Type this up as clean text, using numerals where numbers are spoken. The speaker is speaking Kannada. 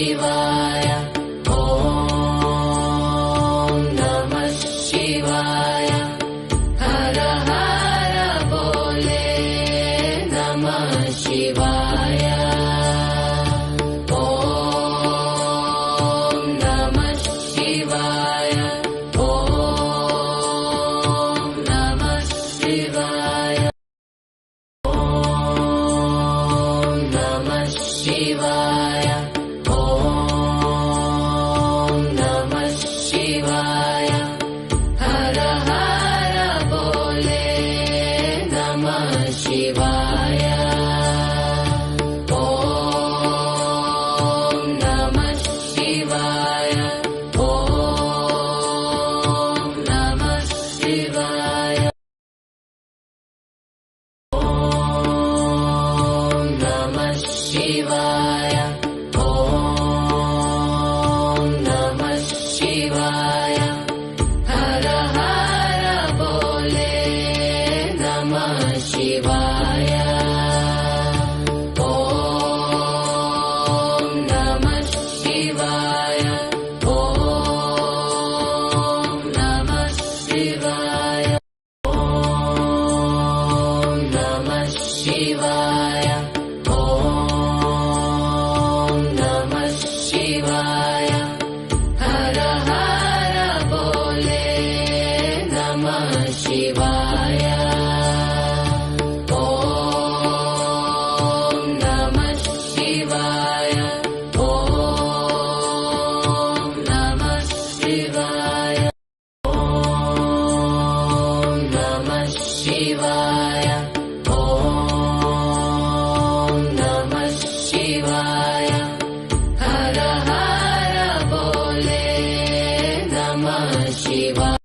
ಶಿವಾಯ ಓಂ ನಮಃ ಶಿವಾಯ ಹರ ಹರ ಬೋಲೆ ನಮಃ ಶಿವಾಯ ಓಂ ನಮಃ ಶಿವಾಯ ಓಂ ನಮಃ ಶಿವಾಯ ಓಂ ನಮಃ ಶಿವಾಯ ಓಂ ನಮಃ ಶಿವಾಯ ಹರ ಹರ ಬೋಲೆ ನಮಃ ಶಿವಾಯ ಓಂ ನಮಃ ಶಿವಾಯ ಓಂ ನಮಃ ಶಿವಾಯ ಓಂ ನಮಃ ಶಿವಾಯ ಓಂ ನಮಃ ಶಿವಾಯ ಹರ ಹರ ಬೋಲೆ ನಮಃ ಶಿವಾಯ ಓಂ ನಮಃ ಶಿವಾಯ ಓಂ ನಮಃ ಶಿವಾಯ ಓಂ ನಮಃ ಶಿವಾಯ ಓಂ ನಮಃ ಶಿವಾಯ ಹರ ಹರ ಬೋಲೆ ನಮಃ ಶಿವಾಯ ಓಂ ನಮಃ ಶಿವಾಯ ಓಂ ನಮಃ ಶಿವಾಯ ಓಂ ನಮಃ ಶಿವಾಯ ಓಂ ನಮಃ ಶಿವಾಯ ಹರ ಹರ ಬೋಲೆ ನಮಃ ಶಿವಾಯ